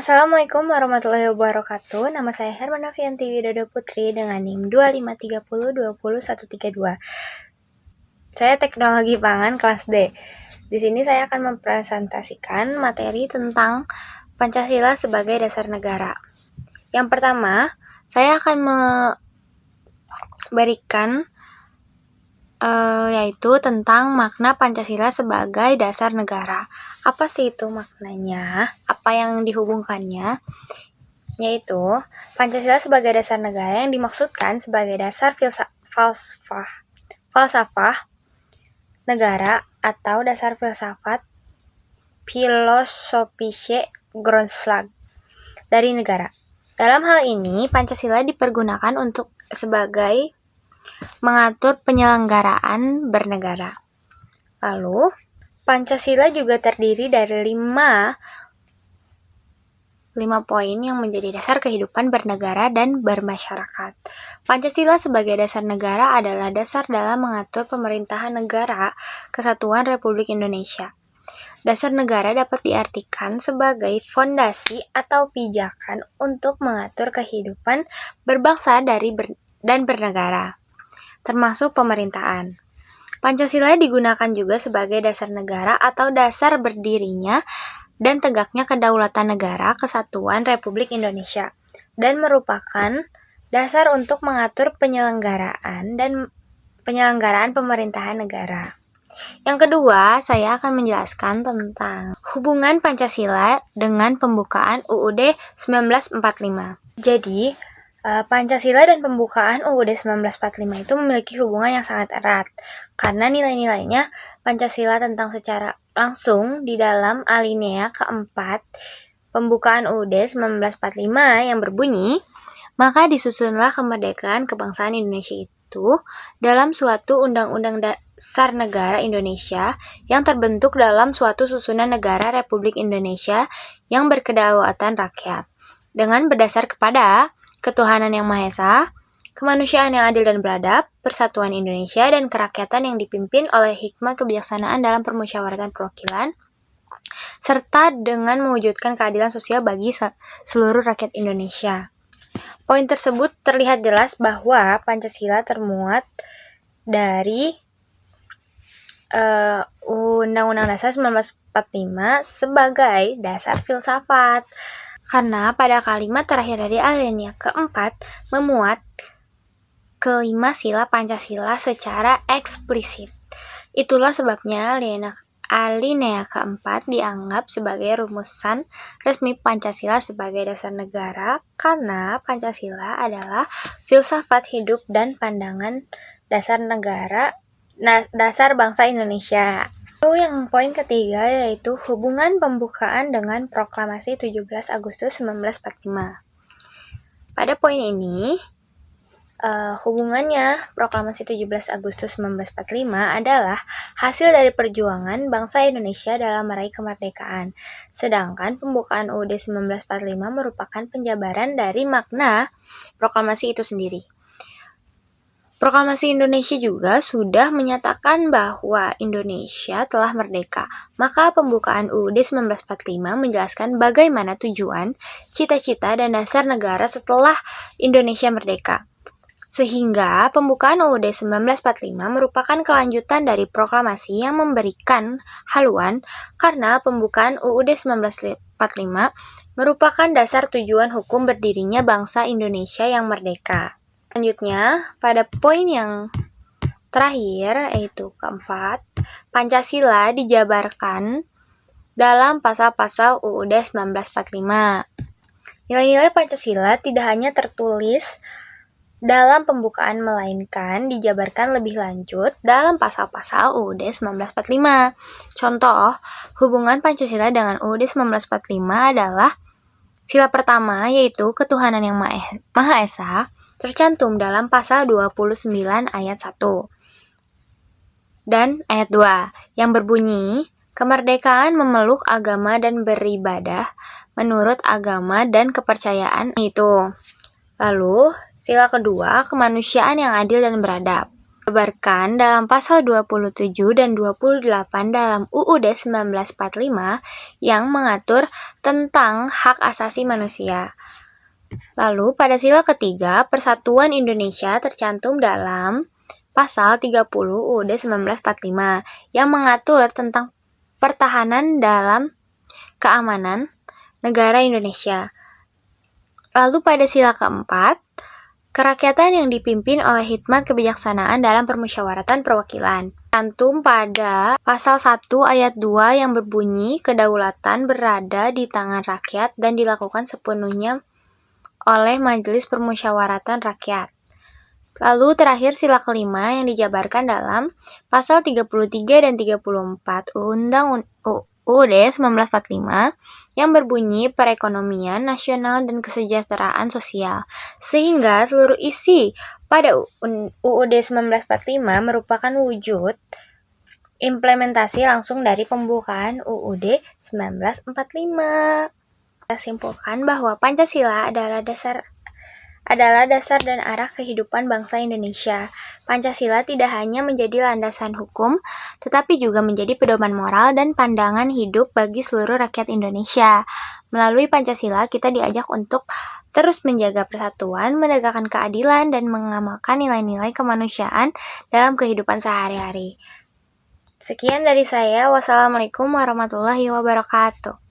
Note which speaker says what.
Speaker 1: Assalamualaikum warahmatullahi wabarakatuh. Nama saya Hermana Fianti Widodo Putri dengan NIM 2530200132. Saya Teknologi Pangan kelas D. Di sini saya akan mempresentasikan materi tentang Pancasila sebagai dasar negara. Yang pertama, saya akan memberikan yaitu tentang makna Pancasila sebagai dasar negara. Apa sih itu maknanya? Apa yang dihubungkannya? Yaitu Pancasila sebagai dasar negara yang dimaksudkan sebagai dasar falsafah negara atau dasar filsafat philosophische Grundlage dari negara. Dalam hal ini, Pancasila dipergunakan untuk sebagai mengatur penyelenggaraan bernegara. Lalu, Pancasila juga terdiri dari 5 poin yang menjadi dasar kehidupan bernegara dan bermasyarakat. Pancasila sebagai dasar negara adalah dasar dalam mengatur pemerintahan negara Kesatuan Republik Indonesia. Dasar negara dapat diartikan sebagai fondasi atau pijakan untuk mengatur kehidupan berbangsa dan bernegara, termasuk pemerintahan. Pancasila digunakan juga sebagai dasar negara atau dasar berdirinya dan tegaknya kedaulatan negara Kesatuan Republik Indonesia dan merupakan dasar untuk mengatur penyelenggaraan pemerintahan negara. Yang kedua, saya akan menjelaskan tentang hubungan Pancasila dengan pembukaan UUD 1945. Jadi, Pancasila dan pembukaan UUD 1945 itu memiliki hubungan yang sangat erat karena nilai-nilainya Pancasila tentang secara langsung di dalam alinea keempat pembukaan UUD 1945 yang berbunyi, maka disusunlah kemerdekaan kebangsaan Indonesia itu dalam suatu undang-undang dasar negara Indonesia yang terbentuk dalam suatu susunan negara Republik Indonesia yang berkedaulatan rakyat dengan berdasar kepada ketuhanan yang Maha Esa, kemanusiaan yang adil dan beradab, persatuan Indonesia, dan kerakyatan yang dipimpin oleh hikmat kebijaksanaan dalam permusyawaratan perwakilan, serta dengan mewujudkan keadilan sosial bagi seluruh rakyat Indonesia. Poin tersebut terlihat jelas bahwa Pancasila termuat dari Undang-Undang Dasar 1945 sebagai dasar filsafat. Karena pada kalimat terakhir dari alinea keempat memuat kelima sila Pancasila secara eksplisit. Itulah sebabnya alinea keempat dianggap sebagai rumusan resmi Pancasila sebagai dasar negara karena Pancasila adalah filsafat hidup dan pandangan dasar negara, dasar bangsa Indonesia. Lalu yang poin ketiga yaitu hubungan pembukaan dengan Proklamasi 17 Agustus 1945. Pada poin ini, hubungannya Proklamasi 17 Agustus 1945 adalah hasil dari perjuangan bangsa Indonesia dalam meraih kemerdekaan. Sedangkan pembukaan UUD 1945 merupakan penjabaran dari makna proklamasi itu sendiri. Proklamasi Indonesia juga sudah menyatakan bahwa Indonesia telah merdeka. Maka pembukaan UUD 1945 menjelaskan bagaimana tujuan, cita-cita, dan dasar negara setelah Indonesia merdeka. Sehingga pembukaan UUD 1945 merupakan kelanjutan dari proklamasi yang memberikan haluan karena pembukaan UUD 1945 merupakan dasar tujuan hukum berdirinya bangsa Indonesia yang merdeka. Selanjutnya, pada poin yang terakhir, yaitu keempat, Pancasila dijabarkan dalam pasal-pasal UUD 1945. Nilai-nilai Pancasila tidak hanya tertulis dalam pembukaan melainkan dijabarkan lebih lanjut dalam pasal-pasal UUD 1945. Contoh, hubungan Pancasila dengan UUD 1945 adalah sila pertama yaitu ketuhanan yang Maha Esa tercantum dalam pasal 29 ayat 1 dan ayat 2 yang berbunyi, kemerdekaan memeluk agama dan beribadah menurut agama dan kepercayaan itu. Lalu, sila kedua, kemanusiaan yang adil dan beradab. Dijabarkan dalam pasal 27 dan 28 dalam UUD 1945 yang mengatur tentang hak asasi manusia. Lalu pada sila ketiga, Persatuan Indonesia tercantum dalam pasal 30 UUD 1945 yang mengatur tentang pertahanan dalam keamanan negara Indonesia. Lalu pada sila keempat, kerakyatan yang dipimpin oleh hikmat kebijaksanaan dalam permusyawaratan perwakilan. Tercantum pada pasal 1 ayat 2 yang berbunyi kedaulatan berada di tangan rakyat dan dilakukan sepenuhnya oleh Majelis Permusyawaratan Rakyat. Lalu terakhir sila kelima yang dijabarkan dalam pasal 33 dan 34 UUD 1945 yang berbunyi perekonomian nasional dan kesejahteraan sosial. Sehingga seluruh isi pada UUD 1945 merupakan wujud implementasi langsung dari pembukaan UUD 1945. Kita simpulkan bahwa Pancasila adalah dasar dan arah kehidupan bangsa Indonesia. Pancasila tidak hanya menjadi landasan hukum, tetapi juga menjadi pedoman moral dan pandangan hidup bagi seluruh rakyat Indonesia. Melalui Pancasila, kita diajak untuk terus menjaga persatuan, menegakkan keadilan, dan mengamalkan nilai-nilai kemanusiaan dalam kehidupan sehari-hari. Sekian dari saya. Wassalamualaikum warahmatullahi wabarakatuh.